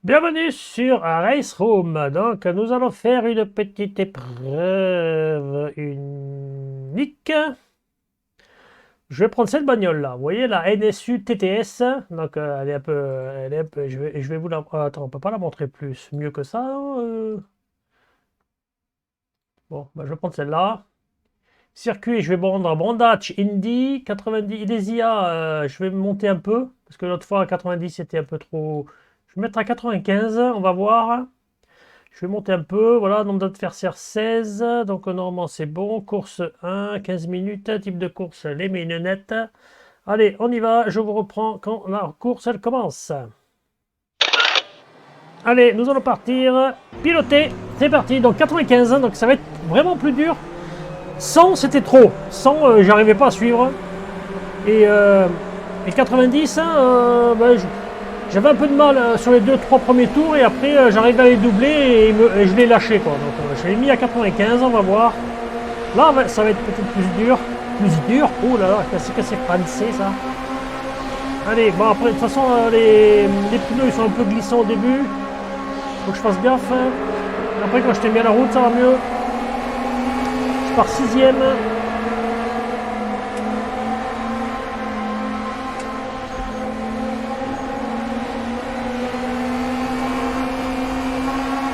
Bienvenue sur Race Room. Donc, nous allons faire une petite épreuve unique. Je vais prendre cette bagnole là. Vous voyez la NSU TTS. Donc, elle est un peu. Je vais vous la. Attends, on peut pas la montrer plus. Mieux que ça. Bon, bah, je vais prendre celle-là. Circuit, je vais prendre un Brundage Indy 90. Les IA, je vais me monter un peu parce que l'autre fois à 90 c'était un peu trop. Je vais mettre à 95. On va voir. Je vais monter un peu, voilà, nombre d'adversaires 16, donc normalement c'est bon, course 1, 15 minutes, type de course, les mignonnettes. Allez, on y va, je vous reprends quand la course elle commence. Allez, nous allons partir, piloter, c'est parti, donc 95, donc ça va être vraiment plus dur. 100 c'était trop, 100 j'arrivais pas à suivre. Et, 90, j'avais un peu de mal sur les 2-3 premiers tours et après j'arrive à les doubler et je l'ai lâché quoi. Donc je l'ai mis à 95, on va voir. Là ça va être peut-être plus dur. Plus dur. Oh là là, c'est que c'est français ça. Allez, bon après de toute façon les pneus ils sont un peu glissants au début. Faut que je fasse gaffe. Après quand je t'ai mis à la route ça va mieux. Je pars 6ème.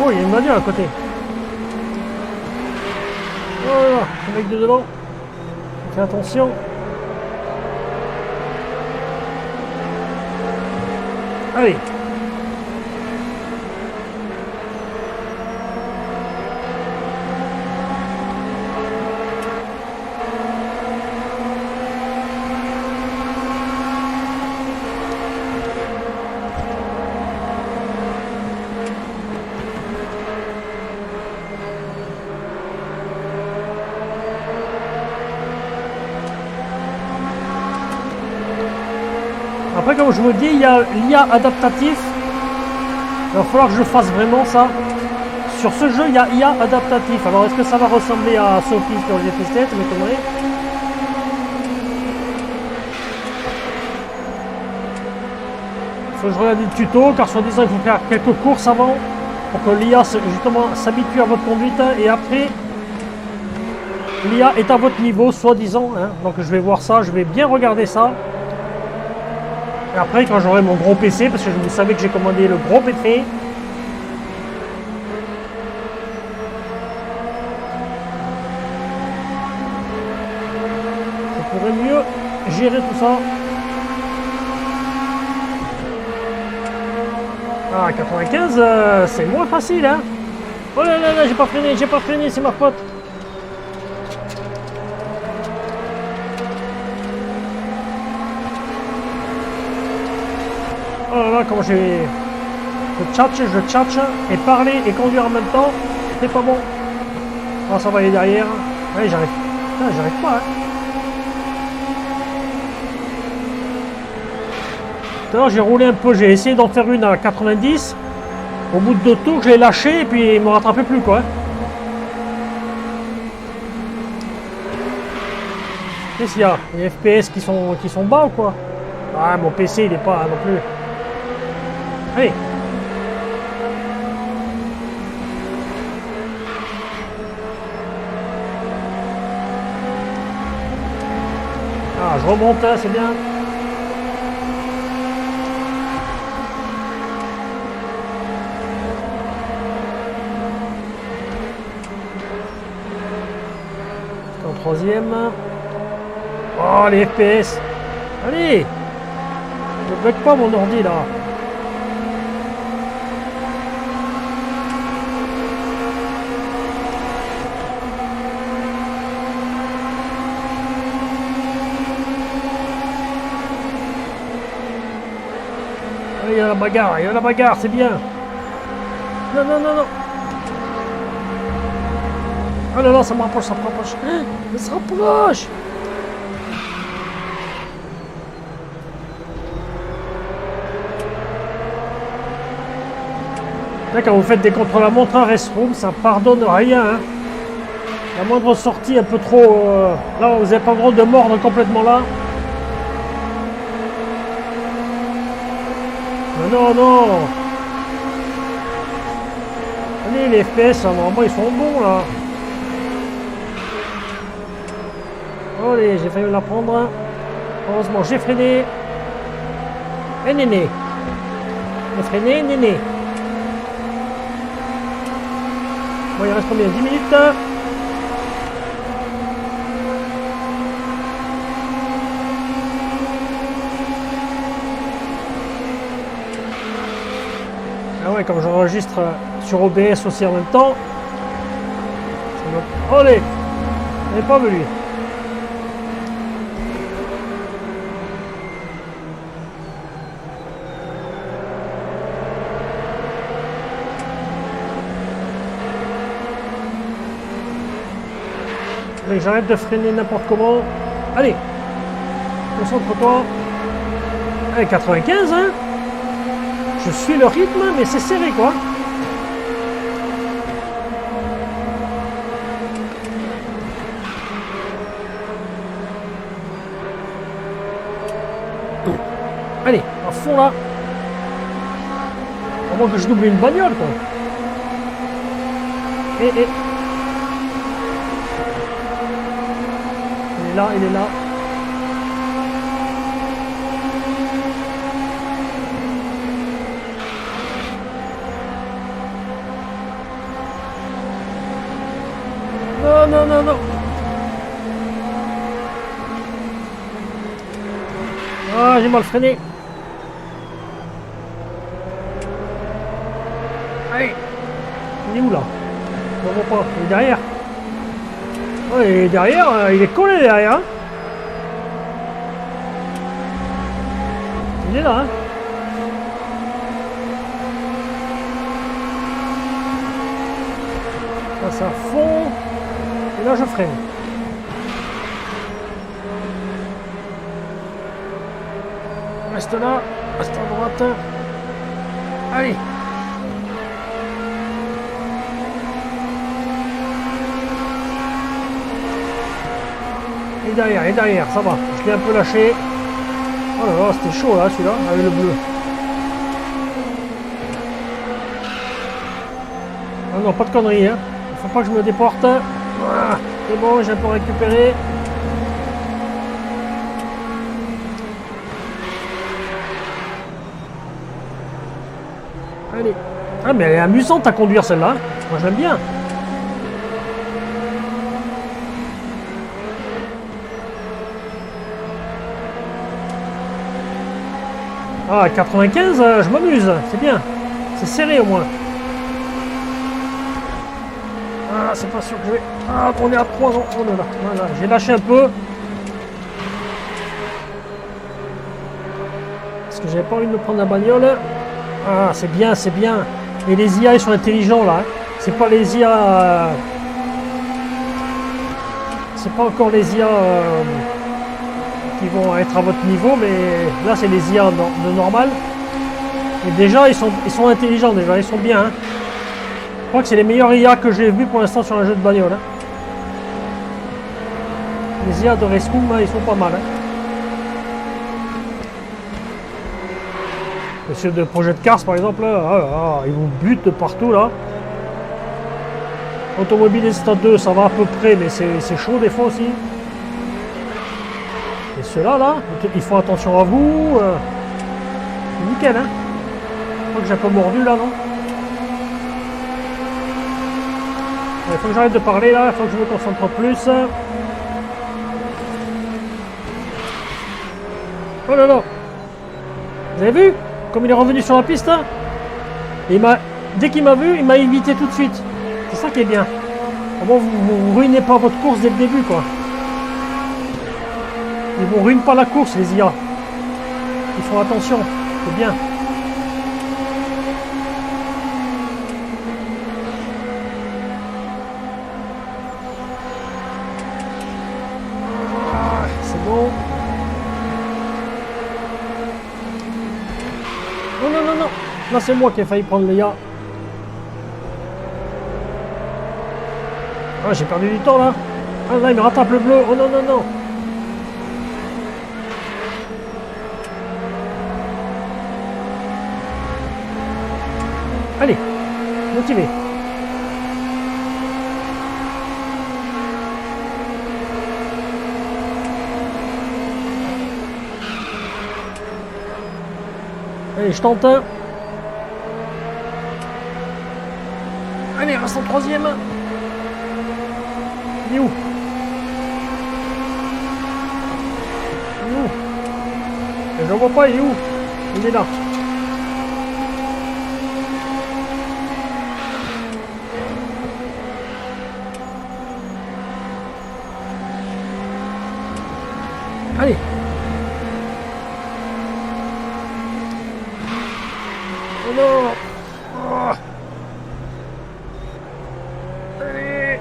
Oh, il y a une bagnole à côté. Oh là, le mec de devant. Fais attention. Allez. Après, comme je vous dis, il y a l'IA adaptatif. Il va falloir que je fasse vraiment ça. Sur ce jeu, il y a IA adaptatif. Alors, est-ce que ça va ressembler à Sophie quand j'ai testé? Ça m'étonnerait. Il faut que je regarde le tuto, car soi-disant, il faut faire quelques courses avant pour que l'IA justement s'habitue à votre conduite. Et après, l'IA est à votre niveau, soi-disant. Hein. Donc, je vais voir ça, je vais bien regarder ça. Et après, quand j'aurai mon gros PC, parce que vous savez que j'ai commandé le gros PC. Je pourrais mieux gérer tout ça. Ah, 95, c'est moins facile, hein. Oh là là là, j'ai pas freiné, c'est ma faute. Oh là là, comment j'ai... je tchatche, et parler et conduire en même temps, c'est pas bon. Oh, ça va aller derrière. Ouais, j'arrive. Ah, j'arrive pas, hein. Tout à l'heure, j'ai roulé un peu, j'ai essayé d'en faire une à 90. Au bout de 2 tours, je l'ai lâché et puis il me rattrapait plus, quoi. Qu'est-ce qu'il y a? Les FPS qui sont bas ou quoi? Ah, mon PC, il est pas non plus. Allez. Ah, je remonte, hein, c'est bien. En troisième. Oh, les FPS. Allez. Ne bug pas mon ordi, là. Il y a la bagarre, c'est bien. Non, non, non, non. Oh là là, ça me rapproche, ça me rapproche. Ça se rapproche. Là, quand vous faites des contre-la-montre en restroom, ça pardonne rien. Hein. La moindre sortie un peu trop... là, vous n'avez pas le droit de mordre complètement là. Non, non, non. Allez, les FPS, normalement, ils sont bons, là. Allez, j'ai failli la prendre. Heureusement, j'ai freiné. Et néné. J'ai freiné, néné. Bon, il reste combien? 10 minutes. Ah ouais, comme j'enregistre sur OBS aussi en même temps. Allez, il n'est pas venu. Allez, j'arrête de freiner n'importe comment. Allez, concentre-toi. Allez, 95, hein. Je suis le rythme, mais c'est serré, quoi. Allez, à fond, là. À moins que je double une bagnole, quoi. Et... Il est là, il est là. Non, non, non, non. Ah, j'ai mal freiné. Allez. Il est où, là? Je ne vois pas. Il est derrière. Oh, il est derrière. Il est collé derrière. Hein. Il est là. Hein. Là, ça fond. Et là, je freine. Reste là. Reste à droite. Allez. Et derrière, ça va. Je l'ai un peu lâché. Oh là là, c'était chaud là, celui-là, avec le bleu. Ah non, pas de conneries, hein. Il faut pas que je me déporte. Voilà. C'est bon, j'ai un peu récupéré. Allez. Ah, mais elle est amusante à conduire celle-là. Moi, j'aime bien. Ah, 95, je m'amuse, c'est bien. C'est serré au moins. Ah, c'est pas sûr que je vais... Ah, on est à 3 ans. Oh là là, voilà, j'ai lâché un peu. Parce que j'avais pas envie de me prendre la bagnole. Ah, c'est bien, c'est bien. Et les IA, ils sont intelligents là. Hein. C'est pas les IA... C'est pas encore les IA... qui vont être à votre niveau, mais là c'est les IA de normal. Et déjà ils sont intelligents déjà, ils sont bien. Hein. Je crois que c'est les meilleurs IA que j'ai vus pour l'instant sur un jeu de bagnole. Hein. Les IA de Rescue, ils sont pas mal. Hein. Monsieur de Project Cars par exemple, là, ils vous butent de partout là. Automobiliste 2, ça va à peu près, mais c'est chaud des fois aussi. Et ceux-là, là, ils font attention à vous. Nickel, hein. Je crois que j'ai un peu mordu, là, non? Il faut que j'arrête de parler, là. Il faut que je me concentre plus. Oh là là. Vous avez vu? Comme il est revenu sur la piste, hein. Dès qu'il m'a vu, il m'a évité tout de suite. C'est ça qui est bien. Bon, vous ruinez pas votre course dès le début, quoi. Ils ne ruinent pas la course, les IA. Ils font attention, c'est bien. Ah, c'est bon. Non, non, non, non. Là, c'est moi qui ai failli prendre les IA. Ah, j'ai perdu du temps, là. Ah, là, il me rattrape le bleu. Oh non, non, non. Allez, motivé. Allez, je tente. Allez, reste en troisième. Il est où? Il est où? Je ne vois pas, il est où? Il est là. Allez. Oh non. Oh. Allez.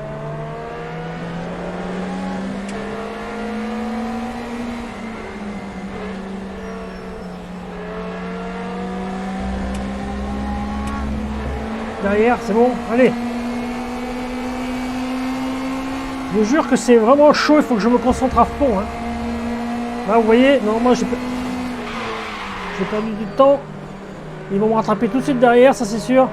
Derrière, c'est bon. Allez. Je vous jure que c'est vraiment chaud. Il faut que je me concentre à fond. Hein. Là, vous voyez, normalement, j'ai perdu du temps. Ils vont me rattraper tout de suite derrière, ça c'est sûr.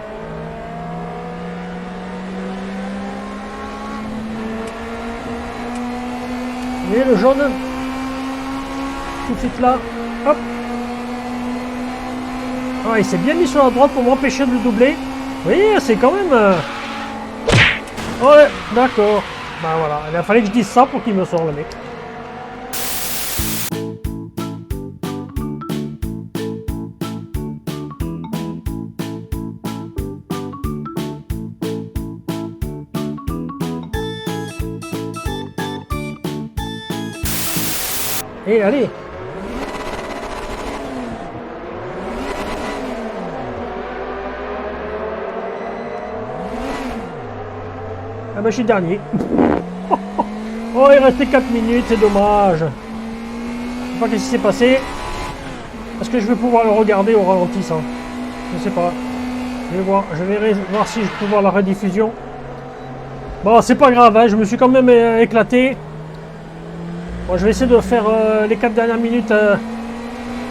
Vous voyez le jaune? Tout de suite là. Hop. Ah, il s'est bien mis sur la droite pour m'empêcher de le doubler. Vous voyez, c'est quand même... Ouais, d'accord. Bah voilà, il a fallu que je dise ça pour qu'il me sorte le mec. Et allez. Ah bah je suis dernier. Oh, il restait 4 minutes, c'est dommage. Je sais pas qu'est-ce qui s'est passé. Est-ce que je vais pouvoir le regarder au ralenti ça? Je sais pas. Je vais voir. Je vais voir si je peux voir la rediffusion. Bon, c'est pas grave, hein, je me suis quand même éclaté. Bon, je vais essayer de faire les 4 dernières minutes.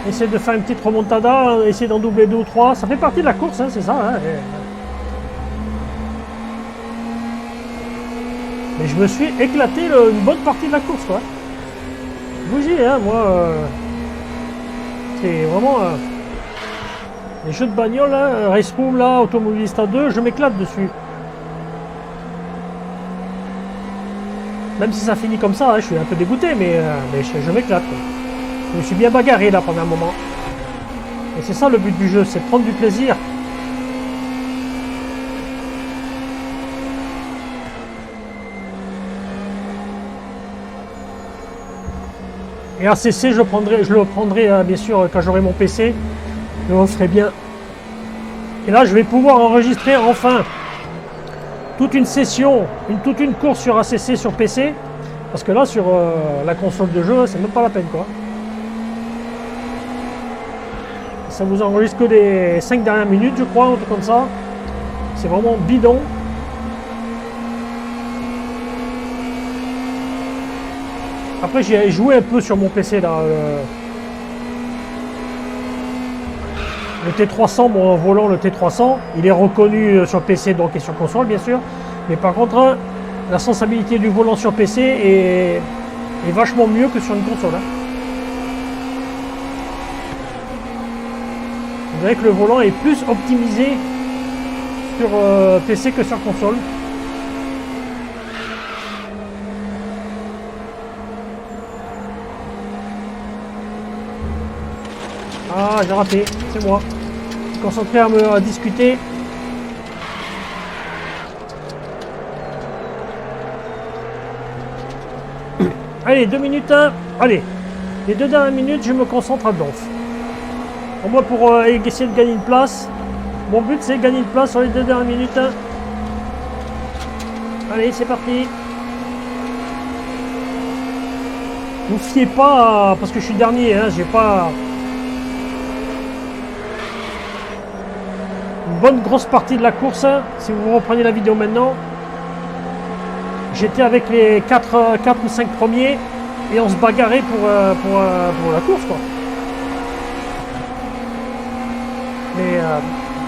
Essayer de faire une petite remontada. Essayer d'en doubler 2 ou 3. Ça fait partie de la course, hein, c'est ça. Hein, mais je me suis éclaté une bonne partie de la course, quoi. Je vous dis, hein, moi, c'est vraiment les jeux de bagnole, hein, Race Room, là, Automobilista 2, je m'éclate dessus. Même si ça finit comme ça, hein, je suis un peu dégoûté, mais je m'éclate. Je me suis bien bagarré là pendant un moment. Et c'est ça le but du jeu, c'est de prendre du plaisir. Et ACC, je le prendrai bien sûr quand j'aurai mon PC. Je le ferai bien. Et là, je vais pouvoir enregistrer enfin toute une session, toute une course sur ACC sur PC. Parce que là, sur la console de jeu, c'est même pas la peine, quoi. Ça vous enregistre que les 5 dernières minutes, je crois, un truc comme ça. C'est vraiment bidon. Après, j'ai joué un peu sur mon PC là. Le T300, mon volant, le T300, il est reconnu sur PC donc et sur console bien sûr. Mais par contre, la sensibilité du volant sur PC est vachement mieux que sur une console. Hein. Vous verrez que le volant est plus optimisé sur PC que sur console. Ah, j'ai raté, c'est moi. Je suis concentré à discuter. Allez, 2 minutes. Allez, les 2 dernières minutes, je me concentre à donf. Au moins pour essayer de gagner une place. Mon but, c'est de gagner une place sur les 2 dernières minutes. Allez, c'est parti. Vous fiez pas, parce que je suis dernier, hein, j'ai pas... Bonne grosse partie de la course, si vous reprenez la vidéo maintenant. J'étais avec les 4 ou 5 premiers et on se bagarrait pour la course, quoi. Mais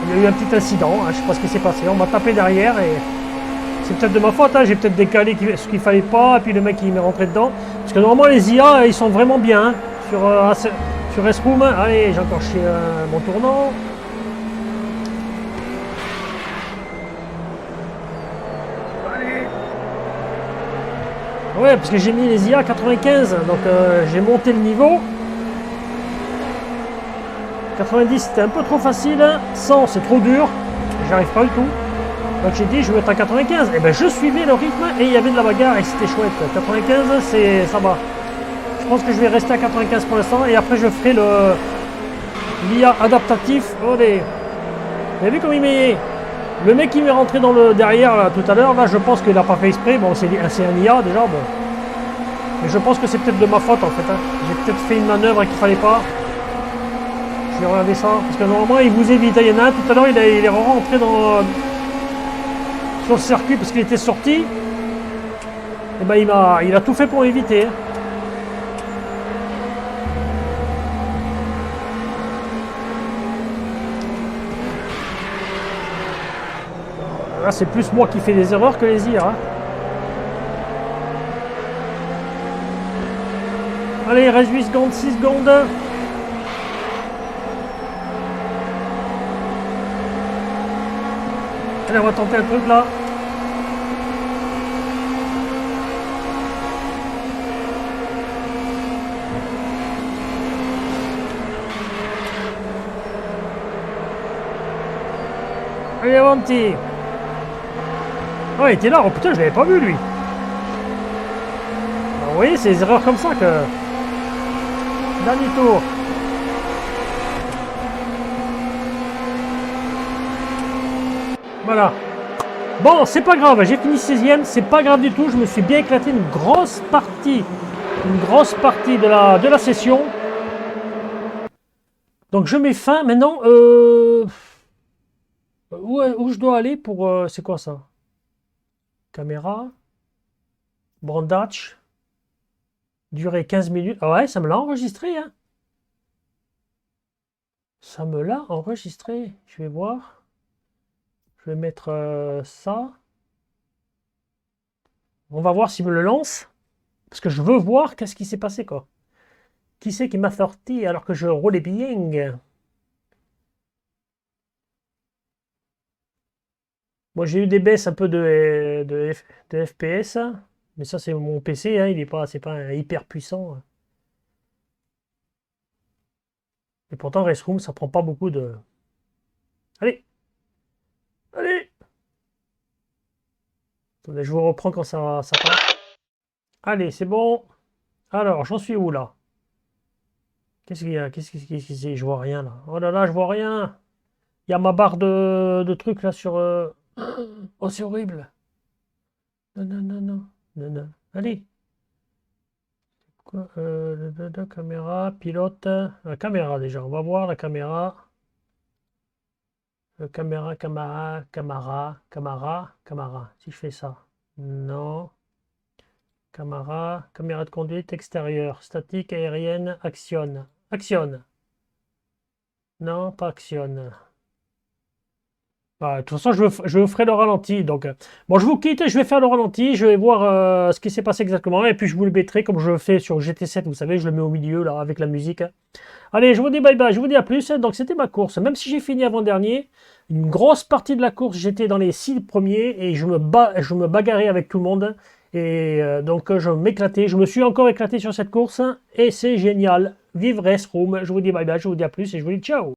il y a eu un petit incident, hein, je sais pas ce qui s'est passé, on m'a tapé derrière et c'est peut-être de ma faute, hein, j'ai peut-être décalé ce qu'il fallait pas et puis le mec il m'est rentré dedans. Parce que normalement les IA ils sont vraiment bien hein, sur sur Restroom. Allez, j'ai encore chié mon tournant. Allez. Ouais, parce que j'ai mis les IA 95, donc j'ai monté le niveau. 90 c'était un peu trop facile, 100 c'est trop dur, j'arrive pas du tout. Donc j'ai dit je vais être à 95, et ben je suivais le rythme et il y avait de la bagarre et c'était chouette. 95 ça va. Je pense que je vais rester à 95 pour l'instant et après je ferai l'IA adaptatif. Allez. Vous avez vu comme il met. Le mec qui m'est rentré dans le derrière là, tout à l'heure, là je pense qu'il n'a pas fait exprès. Bon c'est un IA déjà, bon. Mais je pense que c'est peut-être de ma faute en fait. Hein. J'ai peut-être fait une manœuvre qu'il fallait pas. Je vais regarder ça. Parce que normalement il vous évite. Il y en a un tout à l'heure, il est rentré sur le circuit parce qu'il était sorti. Et ben il a tout fait pour éviter. Hein. Là, c'est plus moi qui fais des erreurs que les IA. Hein. Allez, il reste 8 secondes, 6 secondes. Allez, on va tenter un truc là. Allez, avanti. Oh, il était là. Oh putain, je l'avais pas vu lui. Alors, vous voyez, c'est des erreurs comme ça que. Dernier tour. Voilà. Bon, c'est pas grave, j'ai fini 16ème, c'est pas grave du tout, je me suis bien éclaté une grosse partie de la session. Donc je mets fin maintenant. Où je dois aller pour. C'est quoi ça? Caméra. Brandage. Durée 15 minutes. Ah ouais, ça me l'a enregistré, hein. Ça me l'a enregistré. Je vais voir. Je vais mettre ça. On va voir s'il me le lance. Parce que je veux voir qu'est-ce qui s'est passé, quoi. Qui c'est qui m'a sorti alors que je roulais bien? Moi, j'ai eu des baisses un peu de FPS. Mais ça, c'est mon PC. Hein, c'est pas hyper puissant. Et pourtant, Restroom, ça prend pas beaucoup de... Allez! Allez! Attendez, je vous reprends quand ça part. Allez, c'est bon. Alors, j'en suis où, là? Qu'est-ce qu'il y a? Qu'est-ce que c'est? Je vois rien, là. Oh là là, je vois rien. Il y a ma barre de trucs, là, sur... Oh, c'est horrible. Non, non, non, non. Non, non. Allez. Quoi? Caméra, pilote. La caméra, déjà. On va voir la caméra. Caméra. Si je fais ça. Non. Caméra de conduite extérieure. Statique, aérienne, actionne. Actionne. Non, pas actionne. De toute façon, je vous ferai le ralenti. Donc, bon, je vous quitte, je vais faire le ralenti. Je vais voir ce qui s'est passé exactement. Et puis, je vous le mettrai comme je le fais sur GT7. Vous savez, je le mets au milieu, là, avec la musique. Allez, je vous dis bye bye. Je vous dis à plus. Donc, c'était ma course. Même si j'ai fini avant-dernier, une grosse partie de la course, j'étais dans les 6 premiers. Et je me bagarrais avec tout le monde. Et donc, je m'éclatais. Je me suis encore éclaté sur cette course. Et c'est génial. Vive Restroom. Je vous dis bye bye. Je vous dis à plus. Et je vous dis ciao.